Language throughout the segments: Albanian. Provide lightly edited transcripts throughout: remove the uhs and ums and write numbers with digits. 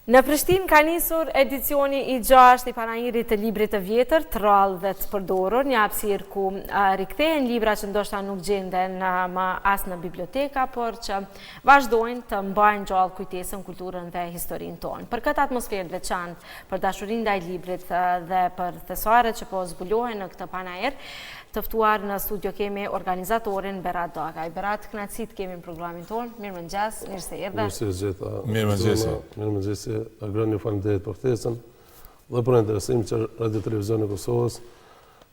Në Prishtinë ka nisur edicioni i 6 i panajirit të librit të vjetër, të rrallë dhe të përdorur, një hapësirë ku rikthehen libra që ndoshta nuk gjenden më as në biblioteka, por që vazhdojnë të mbajnë gjallë kujtesën, kulturën dhe historinë tonë. Për këtë atmosferë të veçantë, për dashurinë ndaj librit dhe për thesaret që po zbulohen në këtë panajir, të ftuar në studio kemi organizatorin Berat Dokaj. Berat, kënaqësi të kemi në programin tonë. Mirëmëngjes, mirë se erdhe. Mirëmëngjes. Agroni faleminderit për ftesën dhe për interesim që Radio Televizioni i Kosovës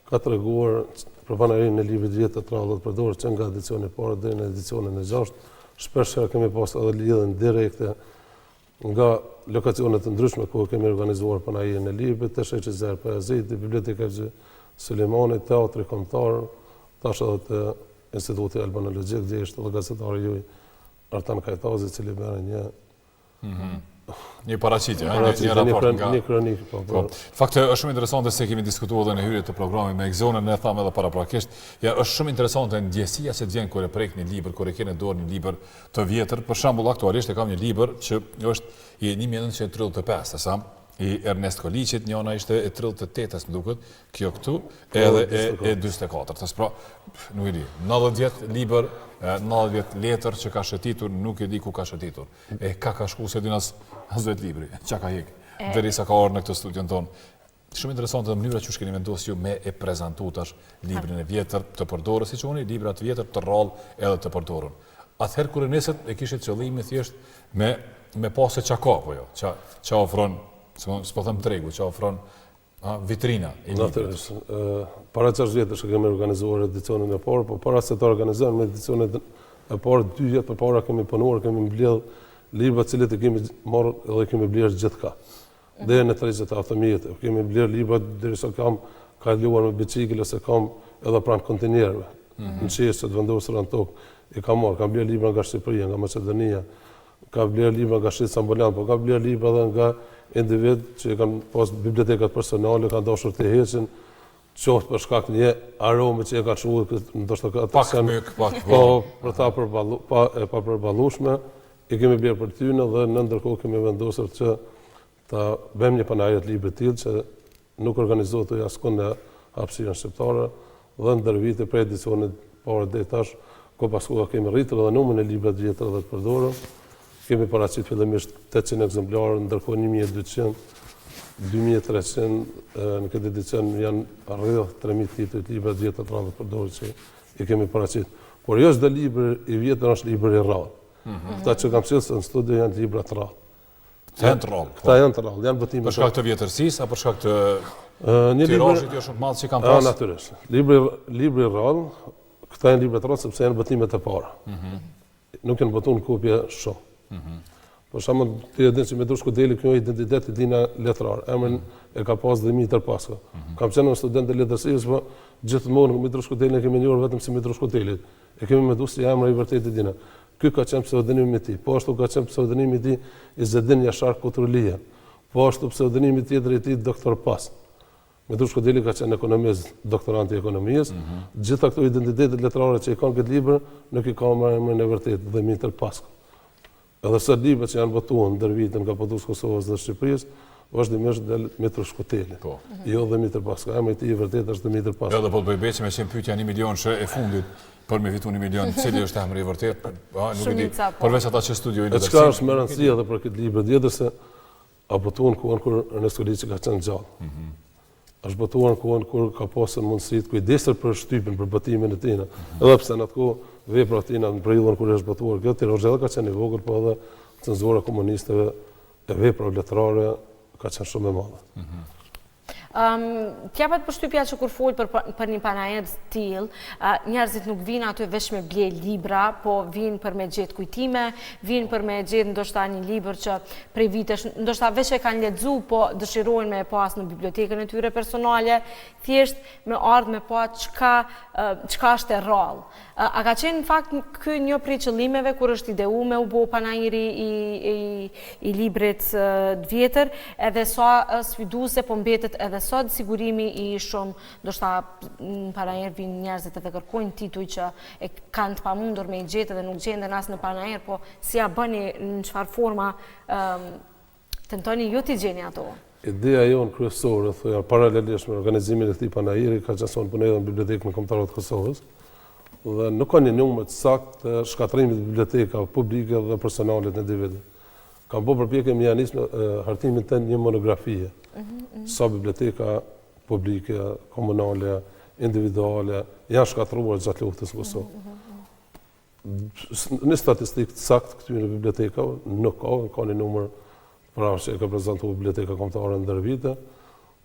ka treguar për panajirinë e librit vjetër të rrallë të përdorur që nga edicioni i parë deri në edicionin e 6. Shpesh kemi pas edhe lidhje direkte nga lokacione të ndryshme ku kemi organizuar panajirin e librit, të Sheqi Zer Pajaziti, Biblioteka Sulemani, Teatri Kombëtar, tash edhe të Instituti Albanologjik, dhe ishte edhe gazetari juaj Artan Kajtazi, i cili bëri një paraqitje, një raport nga një kronik. Fakti është shumë interesante se kemi diskutuar edhe në hyrje të programit me Egzonën, ne thamë edhe paraprakisht, është shumë interesante ndjesia që vjen kur e prek një libër, kur e ke në dorë një libër të vjetër. Për shembull, aktualisht e kam një libër që është i 1935, sa i Ernest Koliçit, njëna ishte e 38-s, më duket, kjo këtu, edhe e 44-s. Pra, nuk e di, 90 vjet libër, 90 vjet letër që ka shëtitur, nuk e di ku ka shëtitur. E ka shku se din as vetë libri, që ka hik, derisa ka orë në këtë studion tonë. Shumë interesante dhe mënyra që shkeni vendosur ju me e prezantu tash librin e vjetër të përdorur, siç thoni, librat vjetër të rrallë edhe të përdorur. Atëherë kur e nisët e kishit qëllimin thjesht me pasë çka ka apo jo, çka ofron, s'po them tregu, që ofron vitrina e librit. Para 6 vjetësh që kemi organizuar edicionin e parë, po para se të organizojmë me edicionin e parë, 2 vjet përpara kemi punuar, kemi mbledh libra të cilët e kemi marrë edhe kemi blerë gjithka. Deri në 30 automjete, kemi blerë libra derisa kam kaluar me bicikël ose kam edhe pranë kontenerëve. Në qesë që të vendosur në tokë, i kam marrë, kam blerë libra nga Shqipëria, nga Maqedonia, kam blerë libra nga Shqipëria ambulant, po kam blerë libra edhe nga individ që kanë pas bibliotekat personale, kanë dashur të heqin, qoftë për shkak një arome që e ka çuar ndoshta pak myk, po për ta pa përballueshme, i kemi blerë për tyne dhe në ndërkohë kemi vendosur që ta bëjmë një panajir të librit të tillë që nuk organizohet askund në hapësirën shqiptare dhe ndër vite për edicionit parë deri tash, ku pasua kemi rritur edhe numrin e librave të vjetër dhe të përdorur. Kemi paraqit fillimisht 800 ekzemplarë, ndërkohë 1200, 2300, në këtë edicion janë rreth 3000 titujt libra të vjetër të rrallë të përdorur që i kemi paraqit. Por jo çdo libër i vjetër është libër i rrallë. Këta që kam sjellë në studio janë libra të rrallë. Janë të rrallë. Këta janë të rrallë, janë vetëm për shkak të vjetërsisë apo për shkak të tirazhit jo shumë të madh që kanë pas. Natyrisht. Libri i rrallë, këta janë libra të rrallë sepse janë botimet e para. Nuk janë botuar kopje shumë. Për shembull, ti e din se Mitrushko Deli kjo identitet i dina letrar, emrin e ka pas Dimitër Pasko. Kam qenë student e letërsisë, po gjithmonë Mitrushko Deli kemi njohur vetëm si Mitrushko Deli. E kemi menduar se emri i vërtetë i dina. Ky ka qenë pseudonimi i tij. Po ashtu ka qenë pseudonimi i tij Izzetdin Jashar Kutrulia. Po ashtu pseudonimi tjetër i tij Doktor Pas. Mitrushko Deli ka qenë ekonomist, doktorant i ekonomisë. Gjitha këto identitete letrare që i kanë këtë libër, nuk i kanë emrin e vërtetë Dimitër Pasko. Edhe së libra që janë votuar ndër vitin nga Potullës Kosovës dhe Shqipërisë, vazhdimisht del Mitrushko Deli. Jo Dimitër Pasko. Emri i tij i vërtetë është Dimitër Pasko. Edhe po të bëj beçi me qenë pyetja 1 milion që e fundit për me fitu 1 milion, cili është emri i vërtetë? Nuk e di. Përveç ata që studiojnë letërsi. Çka është më rëndësi edhe për këtë libër tjetër se a votuan kuan kur Ernest Koliçi ka qenë gjallë. Është votuar kuan kur ka pasur mundësi të kujdesur për shtypin, për botimin e tij. Edhe pse në atë vepra të tina në periudhën kur është botuar kjo, tirozhella ka qenë i vogël, po edhe cenzura komunistëve e vepra letrare ka qenë shumë e madhe. T'japet përshtypja që kur fol për një panajir të tillë, njerëzit nuk vinë aty veç me ble libra, po vinë për me gjetë kujtime, vinë për me gjetë ndoshta një libër që prej vitesh, ndoshta veç e kanë lexuar, po dëshirojnë me e pas në bibliotekën e tyre personale, thjesht me ardhë me pa çka është e rrallë. A ka qenë në fakt ky një prej qëllimeve kur është ideu me u bë panajiri i librit të vjetër, edhe sa sfiduese po mbetet edhe sot sigurimi i shumë, ndoshta në panajir vinë njerëzit edhe kërkojnë tituj që e kanë të pamundur me i gjetë dhe nuk gjenden as në panajir, po si ja bëni në çfarë forma Tentoni ju t'i gjeni ato. Ideja jonë kryesore, thoja, paralelisht me organizimin e këtij panajiri, ka qenë punë edhe në Bibliotekën Kombëtare të Kosovës, dhe nuk ka një numër të saktë të shkatërimit të biblioteka publike dhe personale të individëve. Kam bërë përpjekje me nis hartimin të një monografie. Sa biblioteka publike, komunale, individuale janë shkatëruar gjatë luftës në Kosovë. Në statistikë të saktë këtyre bibliotekave nuk ka një numër pra që e ka prezentuar Biblioteka Kombëtare ndër vite,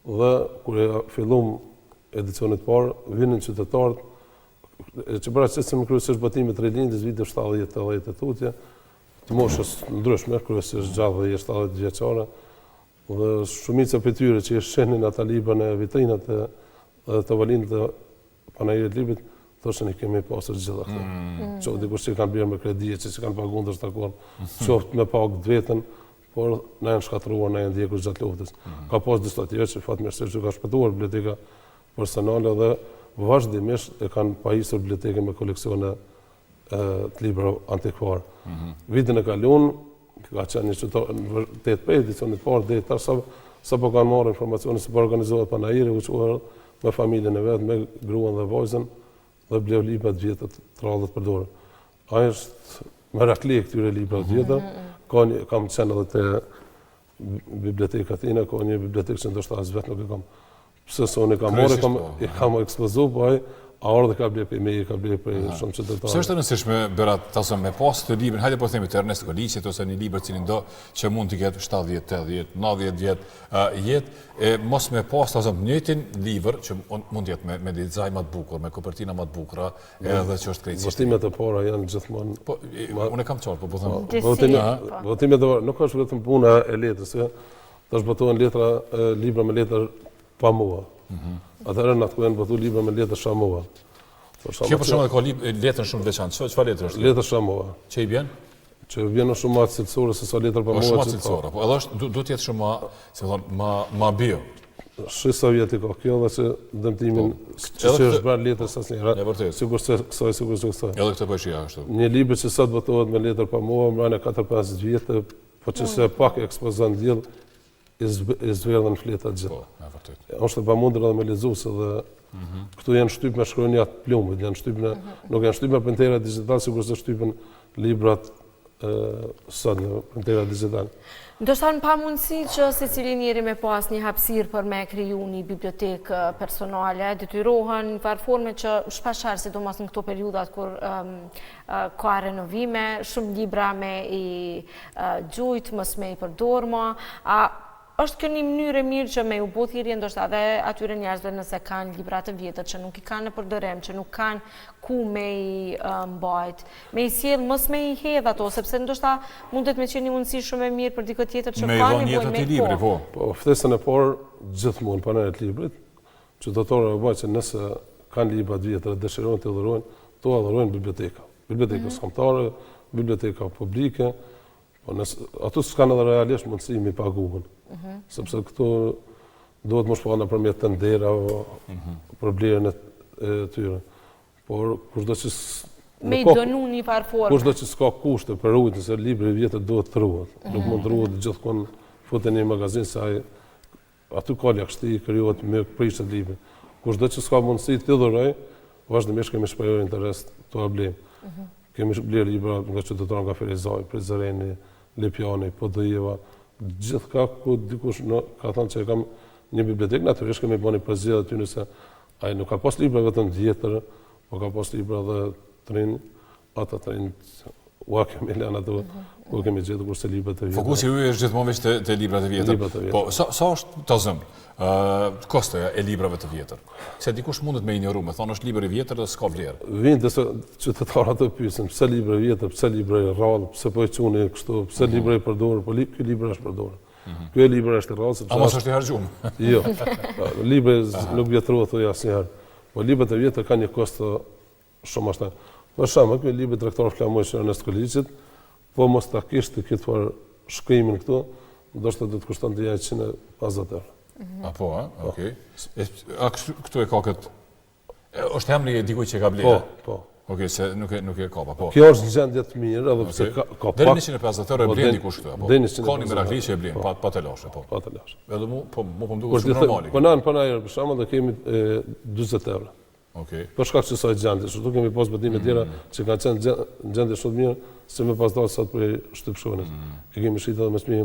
dhe kur e fillum edicionit parë, vinin qytetarët që paraqesin kryesisht batimet të rilindjes vite 70-80 të tutje, të moshës ndryshme, kryesisht gjatë dhe 70 vjeçare, dhe shumica për tyre që i shenin ata libra në vitrinat dhe të valinë të panajirit librit, thoshin i kemi pasur gjitha këto. Qoftë dikush që kanë bërë me kredi, që kanë paguar ndërshtakon, qoftë me pagë të vetën, por na janë shkatëruar, na janë ndjekur gjatë luftës. Ka pas disa të tjerë që fatmirësisht që ka shpëtuar biblioteka personale dhe vazhdimisht e kanë pajisur bibliotekën me koleksione të libra antikvar. Vitin e kaluar ka qenë një qytetar në vërtet për edicionit parë deri tash sapo kanë marrë informacione se po organizohet panajiri u quar me familjen e vet, me gruan dhe vajzën dhe bleu libra të vjetra të radhës për dorë. Ai është merakli këtyre librave të vjetra. Kam qenë edhe te biblioteka Athina, ka një bibliotekë që ndoshta as vetë nuk e kam. Pse sonë kam marrë, kam ekspozuar, po ai ardhe ka bler për me, ka bler për shumë qytetarë. Pse është e rëndësishme Berat tasë me pas të librin, hajde po themi të Ernest Kolicit ose një libër cilin do që mund të ketë 70, 80, 90 vjet jetë, mos me pas tasë njëjtin libër që mund të jetë me dizajn më të bukur, me kopertina më të bukura, edhe që është krejtësisht. Votimet e para janë gjithmonë. Po unë kam qartë, po them. Votimet nuk është vetëm puna e letrës, tash botohen libra me letër pa mua. Atëherë në atë ku janë botu libra me letër shamua. Kjo për shumë dhe ka letrën shumë veçantë. Çfarë letër është? Letër shamua. Që i bjen? Që vjen në shumë matë cilësore se sa letër pa mua. Shumë matë cilësore, po edhe është du të jetë shumë ma bio. Shisa vjeti ka kjo dhe që dëmtimin që është bërë letër sas njëra. Sigur se kësaj. Edhe këtë po e shija ashtu. Një libër që sot botohet me letër pa mua, mbrojnë 4-5 vjetë, po që se pak ekspozon diell i zverdhen fletat gjitha. Është e pamundur edhe me lexues dhe këtu janë shtyp me shkronjat plumit, nuk janë shtyp me printera digital, sikur se shtypen librat sot në printera digital. Ndoshta në pamundësi që secili njeri me pas një hapësirë për me kriju një bibliotekë personale, detyrohen në farë forme që shpeshherë, sidomos në këto periudat kur ka renovime, shumë libra me i gjujt, mos me i përdorma, është kjo një mënyrë e mirë që me u bë thirrje ndoshta edhe atyre njerëzve nëse kanë libra të vjetër që nuk i kanë në përdorim, që nuk kanë ku me i mbajt, me i sjell, mos me i hedh ato, sepse ndoshta mundet me qenë një mundësi shumë e mirë për dikë tjetër që ka nevojë me libri, po. Po ftesën e parë gjithmonë panajet librit, qytetarët e bëjnë që nëse kanë libra të vjetër dhe dëshirojnë të dhurojnë, to adhurojnë biblioteka. Bibliotekës kombëtare, biblioteka publike, ato s'kanë edhe realisht mundësi mi paguhen. Sepse këto duhet më shpana përmjet të ndera për blerjen e tyre. Por kushdo që me i donu një farë forme. Kushdo që s'ka kushte për rujtën, se libri vjetër duhet të ruhet. Nuk mund të ruhet gjithkon futen një magazin, se aty ka lakshti, krijohet me prishet libri. Kushdo që s'ka mundësi të dhuroj, vazhdimisht kemi shprehur interes të ablim. Kemi bler libra nga qytetarë nga Ferizaj, Prizreni, Lepjani, Podojeva, gjithka ku dikush ka thënë që e kam një bibliotekë, natyrisht kemi bënë një përzgjedhje aty nëse ai nuk ka pas libra vetëm të vjetër, po ka pas libra dhe të rinj, ata të rinj ua kemi lënë ato ku kemi gjetur kurse libra të vjetër. Fokusi juaj është gjithmonë veç te librat e vjetër. Po sa është tazëm kostoja e librave të vjetër? Se dikush mundet me injoru, me thonë është libër i vjetër dhe s'ka vlerë. Vinë disa qytetarë të pyesin, pse libra i vjetër, pse libra i rrallë, pse po e çuni kështu, pse libra i përdorur, po ky libër është përdorur. Ky libër është i rrallë sepse mos është i harxhuar. Jo. Libri nuk vjetrohet thoj asnjëherë. Po librat e vjetër kanë një kosto shumë ashtu. Për shembull, ky libër tregtar flamues i Ernest Kolicit, po mos ta kishte këtë far shkrimin këtu, ndoshta do të kushtonte 150 euro. Apo, okej. A këtu e ka këtë... është emri e dikuj që ka blerë? Po. Okej, se nuk e kapa, po. Kjo është një gjendje të mirë, edhe pse ka pak... Deri 150 euro e blen dikush këtu, apo? Deri 150 Ka një merakli që e blen, pa të lashe, po. Pa të lashe. Edhe mu po më duket shumë normali. Po na për shembull, dhe kemi 40 euro. Okej. Për shkak të kësaj gjendje, kështu kemi pas betime tjera që kanë qenë në gjendje shumë mirë, se më pas dalë sot për shtypshonit. E kemi shitur edhe me smije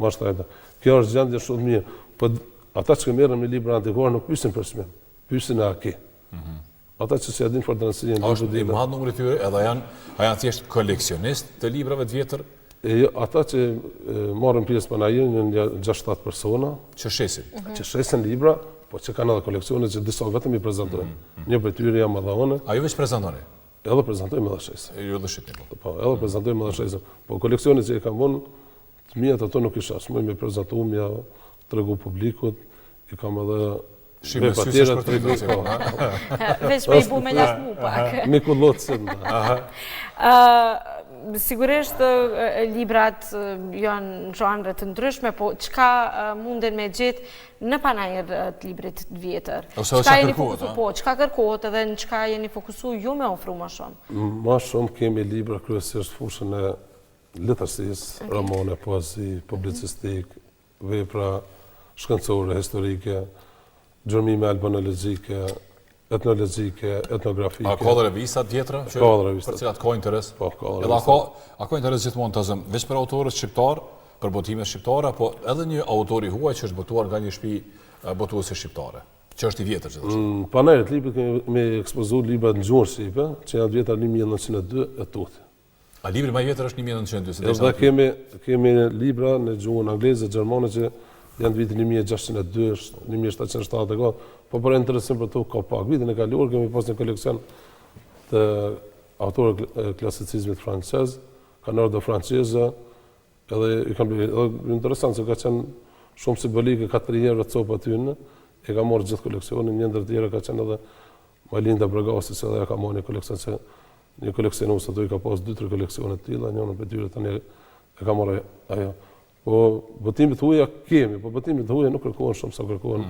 mashtrajta. Kjo është gjendje shumë mirë, po ata që merren me libra antikor nuk pyesin për çmim, pyesin a ke. Ata që s'ja din fortësinë e është i madh numri i tyre, edhe janë thjesht koleksionistë të librave të vjetër. Ata që marrin pjesë panajirin janë 6-7 persona që shesin. Që shesin libra, po që kanë edhe koleksione që disa vetëm i prezantojnë. Një prej tyre jam edhe unë. A ju veç prezantoni? Edhe prezantojmë edhe shesin. Ju edhe shitni. Po, edhe prezantojmë edhe shesin. Po koleksionet që i kam unë, të mijat ato nuk isha, s'moj me prezantu, ja tregu publikut, i kam edhe Shime syse shpërtimi, po. Veç me i bu me lasmu pak. Me kullotësin. Sigurisht librat janë në zhanre të ndryshme, po qka munden me gjithë në panajër të librit të vjetër? Ose kërkohet, po, qka kërkohet edhe në qka jeni fokusu ju me ofru ma shumë? Ma shumë kemi libra kryesisht fushën e letërsisë, romane, poezi, publicistik, vepra shkencore, historike, gjërmime albanologjike, etnologjike, etnografike. A ka dhe revistat vjetra? Ka dhe revistat. Për cilat ka interes? Po, ka dhe revistat. Edhe a ka interes gjithmonë të zëmë, veç për autorët shqiptar, për botimet shqiptare, po edhe një autor i huaj që është botuar nga një shtëpi botuese shqiptare, që është i vjetër gjithashtu. Panajët librit kemi ekspozu librat në gjuhën shqipe, që janë vjetar 1902 e tuti. A libri më i vjetër është 1902? Edhe kemi libra në gjuhën angleze, gjermane që janë të vitin 1602, 1707 e ka, po për interesim për to ka pak. Vitin e kaluar kemi pas një koleksion të autorë klasicizmit francez, Canardo franceze, edhe i kam interesant se ka qenë shumë simbolike, 4 herë copa tyne, e ka marrë gjithë koleksionin, një ndër tjera ka qenë edhe Malinda Bragasi, se edhe ja ka marrë një koleksion, se një koleksionues ato i ka pas 2-3 koleksione të tilla, njërin prej tyre tani e ka marrë ajo. Po botimet huaja kemi, po botimet huaja nuk kërkohen shumë sa kërkohen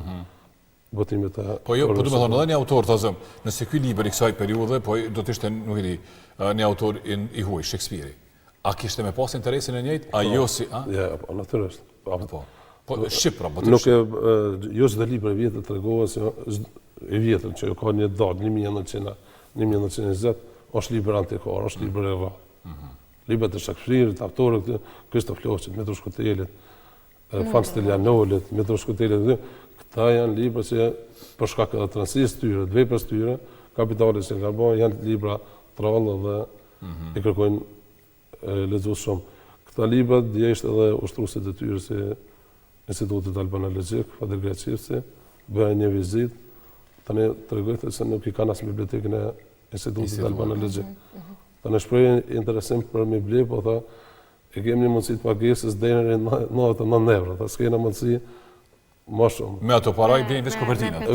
botimet e... Po jo, po du me thonë edhe një autor të zëmë, nëse ky libër i kësaj periudhe, po do të ishte, nuk e di, një autor i huaj, Shakespeare. A kishte me pas interesin e njëjtë? A jo si, a? Ja, po, natyrisht. Po, Shqipra, po të nuk e, jo çdo libër e vjetër tregohet se i vjetër që ka një datë 1920, është libër antikor, është libër e rrallë. Librat e Shakespeare-it, autorët Kristof Loçit, Metro Shkutelit, Fans Stelianolit, Metro Shkutelit, këta janë libra që për shkak të transisë tyre, të veprës tyre, kapitalit që nga bërë, janë libra trallë dhe i kërkojnë lexues shumë. Këta libra djeshtë edhe ushtruesit e tyre si Institutit Albanologjik, Fadir Greqivci, bëjnë një vizitë, tani tregojtë se nuk i kanë as bibliotekën e Institutit Albanologjik. Tani shprehje interesim për me ble, po tha, e kemi një mundësi të pagesës deri në 99 euro, tha s'kena mundësi më shumë. Me ato para i blejnë veç kopertinat.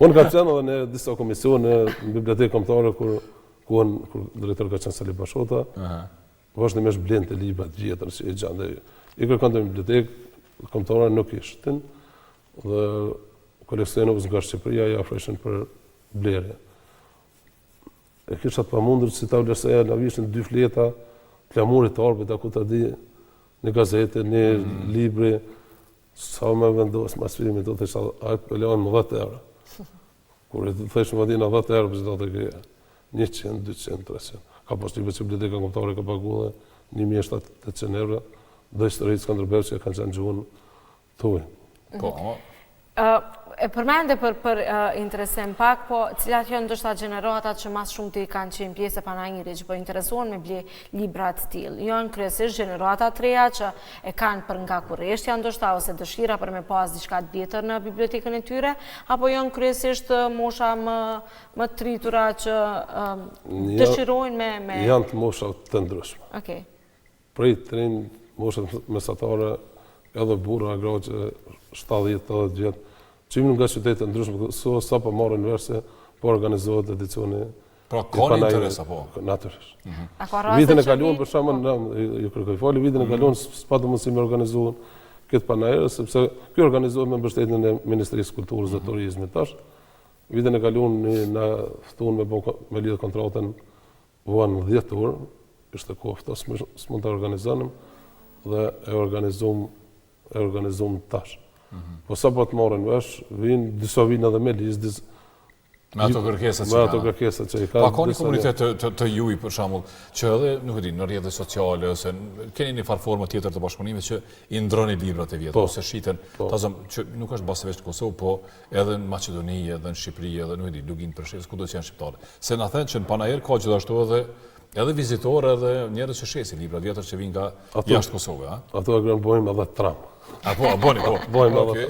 Unë kam qenë edhe në disa komisione në bibliotekë kombëtare kur drejtor ka qenë Sali Bashota, vazhdimisht blente libra të vjetër që i gjande. I kërkon të bibliotekë kombëtare nuk ishtin dhe koleksionues nga Shqipëria i afroheshin për blerje. E kisha të pamundur si ta vlerësoja na vishin 2 fleta, flamurit të arbit, ku ta di, një gazete, një libri, sa me vendos mas filmit, do të isha, a e pëleon më 10 euro. Kur e të theshë më dina 10 euro, përsi do të këja, 100, 200, 300. Ka pas libri që biblioteka kombëtare ka pagu dhe 1.700 euro, dhe historitë Skënderbeu që kanë qenë gjuhën tuaj. Po, E përmende për interesim pak, po cilat janë ndoshta gjeneratat që mas shumë të i kanë qenë pjesë e panajërit, që po interesuan me ble librat të tillë. Janë kryesisht gjeneratat të reja që e kanë për nga kurreshtja ndoshta ose dëshira për me pas diçka të vjetër në bibliotekën e tyre, apo janë kryesisht mosha më të rritura që dëshirojnë me... Janë të mosha të ndryshme. Okej. Prej të rinj, moshat mesatare, edhe burra, groqe, 70-80 vjetë, qimin nga qytetet ndryshme, sa po marrin vesh se po organizohet edicioni. Pra ka një interes apo? Natyrisht. Vitin e kaluar për shembull, ju kërkoj falje, vitin e kaluar s'patë mundësi me organizuar këtë panajër, sepse ky organizohet me mbështetjen e Ministrisë Kulturës dhe Turizmit tash. Vitin e kaluar na ftun me lidh kontratën vuan 10 orë, ishte kohë s'mund të organizonim dhe e organizum tash. Po sa po të marrin vesh, disa vinë edhe me lizë, me ato kërkesat që i ka. Pa ka një komunitet të juj, për shembull, që edhe, nuk e di, në rrjetet sociale, ose keni një farë formë tjetër të bashkëpunimit që i ndroni librat e vjetra, ose shiten, që nuk është base veç në Kosovë, po edhe në Maqedoni, edhe në Shqipëri, edhe nuk e di, Lugin, Preshevës, kudo që janë shqiptare. Se na thënë që në Panajër ka gjithashtu edhe vizitorë, edhe njerëz që shesin librat vjetër që vinë nga jashtë Kosovë, a? Ato e bojmë edhe tram. Boni. Bojmë edhe.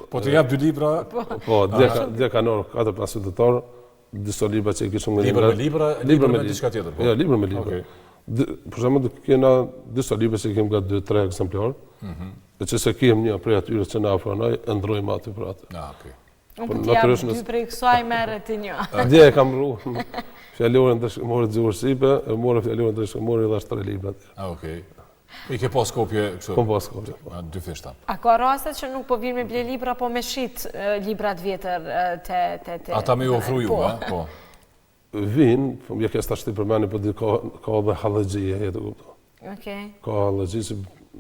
Po të jap 2 libra? Po, dje kanë 4-5 qytetarë, disa libra që i kishëm nga libra me diçka tjetër, po? Ja, libra me libra. Për shembull, kena disa libra që kem nga 2-3 ekzemplar, e që se kem një prej atyre që na ofronoi, e ndrojmë aty për atë. Okej. Unë po t'jap 2 prej kësaj merret ti një. Dje e kam rru fjalorin dëshkëmore Xhur Sipe, e morë fjalorin dëshkëmore dhe 3 libra. Okej. I ke pas kopje kështu? Kom pas kopje. 2 fishta. A ka raste që nuk po vinë me ble libra, po me shit librat vjetër te... Ata me ju ofru ju, po? Vinë, po mje kes tash ti përmeni, po ka dhe hallëgjie, jetë kupto. Okej. Ka hallëgjie që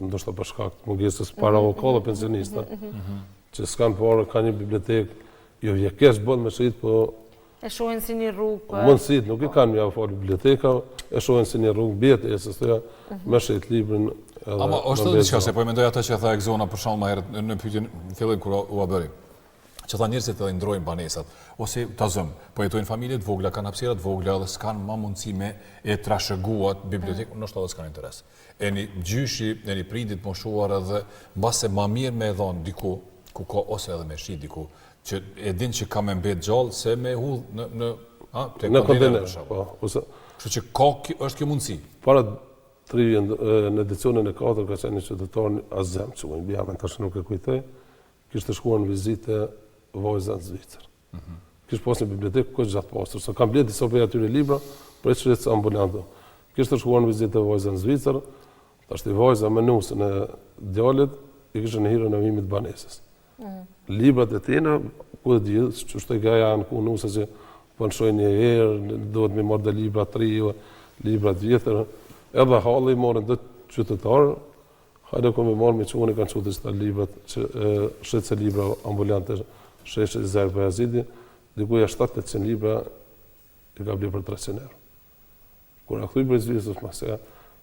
ndoshta për shkak të mungesës para ka dhe pensionista, që s'kan parë, ka një bibliotek, jo vjekesh bën me shit, po... E shohin si një rrugë... Mundësit, nuk i kanë mja falë biblioteka, e shohin si një rrugë bjetë, e sëstoja me shit librin... Ama, është edhe diçka, se po i mendoj ata që tha Egzona për shkak ma herët në pyetjen fillim kur u bëri. Që tha njerëzit edhe ndrojnë banesat, ose ta zëm, po jetojnë familje të vogla, kanë hapësira të vogla dhe s'kan më mundësi me e trashëguat bibliotekën, ndoshta edhe s'kan interes. E një gjyshi, e një prindit moshuar edhe mbase ma mirë me e dhon diku, ku ka ose edhe me shit diku, që e din që ka me mbet gjallë se me hudh në kontener. Kështu që është kjo mundësi. Para 3 vjen në edicionin e 4 ka qenë një qytetar Azem, që më bjamen tash nuk e kujtoj, kishte shkuar në vizite vajza në Zvicër. Kishte pas një bibliotekë ku gjatë pastër, se kam blet disa prej atyre libra për çështje ambulanto. Kishte shkuar në vizite vajza në Zvicër, tash ti vajza me nusën e djalit i kishte në hirën e vimit banesës. Librat e tina, ku dhe gjithë, që shtë ga janë ku nuse që pënshoj një herë, duhet me marrë dhe libra 3, libra vjetër, edhe halë i marrën dhe qytetarë, hajde ku me marrë me që unë i kanë qute që ta librat, shetë se libra ambulante, shetë Zerë Bajazidi, dikuja 700 libra i ka bli për 300 euro. Kur a thuj për Zvicës, mase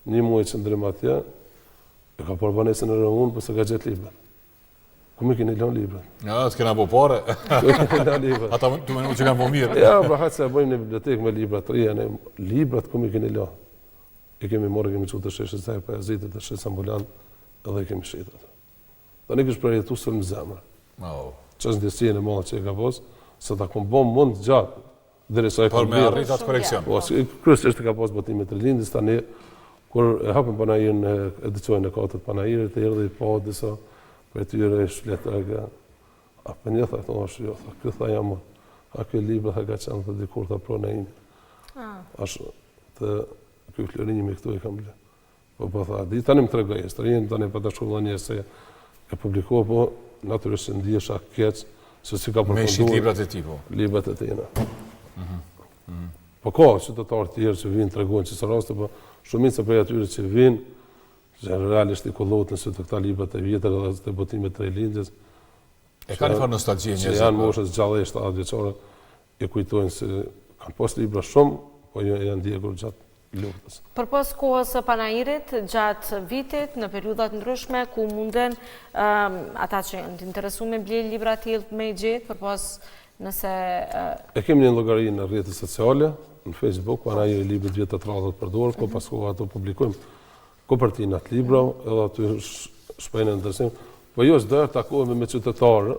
një muaj që ndrim atje, e ka por banesën e rëmunë, përse ka gjithë librat. Ku me keni lënë librat? Ja, të kena bo pare. Ata të menu që kanë bo mirë. Ja, pra hajtë se e bëjmë një bibliotekë me librat të rria, librat ku me keni lënë. I kemi morë, kemi qute sheshët Zajë Pajazitit dhe sheshët ambulant, edhe i kemi shetat. Ta një kështë përjetu së në zemër. Që është ndjesien e madhe që e ka posë, se ta kom bom mund gjatë, dhe sa e për me arrit atë koreksion. Kryesisht e ka posë botimit të lindis, tani, kur e hapën Panajirën e edicionin e 4 Panajirët, e erdhe i pa disa për tyre e shletë a për një thë, është jo, këtë tha jam, a këtë libra thë ka qenë të dikur të prone imi. Ashtë të këtë flurinimi këtu i kam ble. Po tha, di tani më tregoj, së të rinë tani për të shkullë një se e publikohë, po naturisht ndjesha keqë, se si ka përfunduar. Me shqit librat e ti, po? Librat e tina. Po ka qytetarë tjerë që vinë të regojnë që së raste, po shumica prej atyre që vinë, që realisht i kollot nësë të këta librat e vjetër dhe të botimet të lindjes. E ka një farë nostalgjie njëzë? Që janë moshës gjallë e 7 vjeqare, e kujtojnë se kanë pas libra shumë, po janë ndjekur gjatë luftës. Për pas kohës së Panajirit, gjatë vitit, në periudat ndryshme, ku munden ata që janë të interesu me blej libra tjilë me i gjithë, për pas nëse... E kemi një llogari në rrjetet sociale, në Facebook, Panajiri librit vjetët të radhët për dorë, ko pas kohë ato publikojmë kopertinat libra, edhe aty shpejnë interesim. Po jo s'do të takohemi me qytetarë,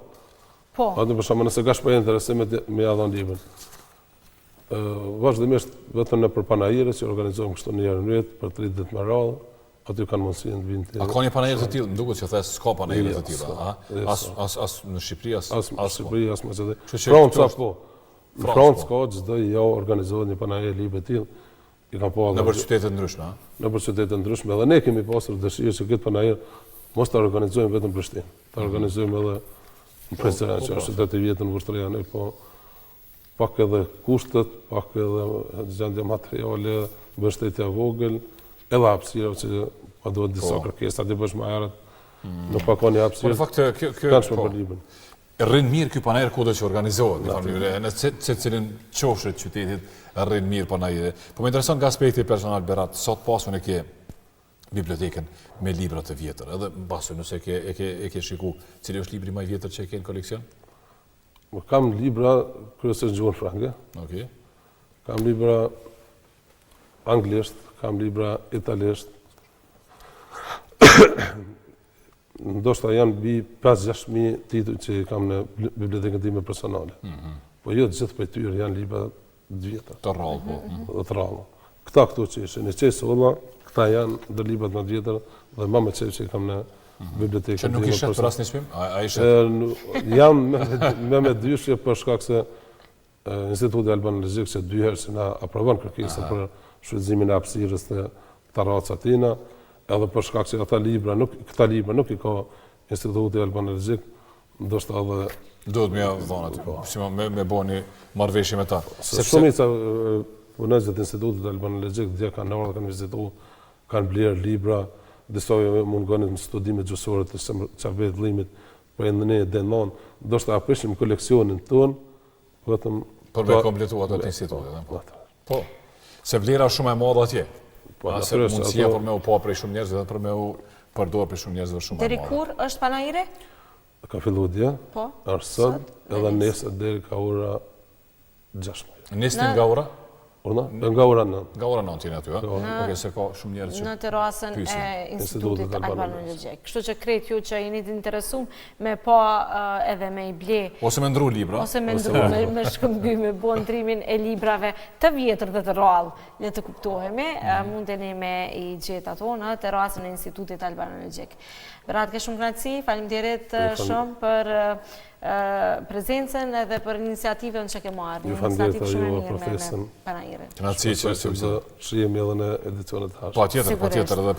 aty për shkak nëse ka shpejnë interesim me ja dhënë librin. Vazhdimisht vetëm në për Panajire që organizojmë kështu një herë në vit për 30 ditë me radhë, aty kanë mundësi të vinë të... A ka një Panajire të tillë? Më duket që thes s'ka Panajire të tilla, as në Shqipëri as në Shqipëri as në Maqedoni. Franca po. Në Francë ka çdo javë organizohet një Panajire libri të tillë. Në për qytetet ndryshme, a? Në për qytetet ndryshme, dhe ne kemi pasur dëshirë që këtë Panajir mos të organizojmë vetëm Prishtinë, të organizojmë edhe impresionant që është 10 vjetë në vështëria ne, po pak edhe kushtet, pak edhe gjendja materiale, mbështetja vogël, edhe hapësira që pa duhet disa kërkesa të bësh më herët. Nuk pa ka një hapësirë. Po në fakt kanë për librin. Rrin mirë ky panajër kudo që organizohet, në mënyrë, në cilin qofshet qytetit rrin mirë panajëre. Po më intereson nga aspekti personal Berat, sot pasën e ke bibliotekën me libra të vjetër, edhe mbasë nëse e ke shiku, cili është libri më i vjetër që e ke në koleksion? Kam libra kryesisht gjuhën frange. Okej. Kam libra anglisht, kam libra italisht. Ndoshta janë mbi 5-6.000 tituj që kam në bibliotekën time personale. Po jo gjithë prej tyre janë libra të vjetër. Të rrallë, po. Të rrallë. Këta këtu që ishin, e qesë olla, këta janë ndër librat më të vjetër dhe më me qevë që kam në bibliotekën time. Që nuk i shet për asë një smim? A i shet? Jam me dyshje për shkak se Instituti Albanologjik që 2 herë që na aprovon kërkesën për shfrytëzimin e hapësirës të tarracat tina, edhe për shkak se këta libra nuk i ka Instituti Albanologjik, ndoshta edhe duhet me dhona aty, si me boni marrëveshje me ta. Shumica punëzit të Institutit Albanologjik dhe kanë ardhur, kanë vizituar, kanë blerë libra, disa mungonin në studime gjësore të çarkullimit, po edhe ne denon, ndoshta aprishim koleksionin ton, vetëm për me kompletuar ato institutet. Po. Se vlera është shumë e madhe atje. Ase mundësia për me u pa prej shumë njerëzve dhe për me u përdor prej shumë njerëzve shumë e madhe. Deri kur është panajire? Ka fillu dje, Po. është sot, edhe nesër deri ka ora 16. Nisni nga ora? Nga ora 9. Nga ora 9 jeni aty, ha? Okej, se ka shumë njerëz që Në terasën e Institutit Albanologjik. Kështu që krejt ju që jeni të interesum me pa edhe me i ble. Ose me ndru libra. Ose me ndru, me shkëmby, me bo ndrimin e librave të vjetër dhe të rrallë, le të kuptohemi, mundeni me i gjetë ato në terasën e Institutit Albanologjik. Berat, ke shumë knatësi, faleminderit shumë për prezencën edhe për iniciativën që ke marrë. Ju faleminderit edhe ju profesin. Panajire. Knatësi që shihemi edhe në edicionet hashtë. Patjetër, edhe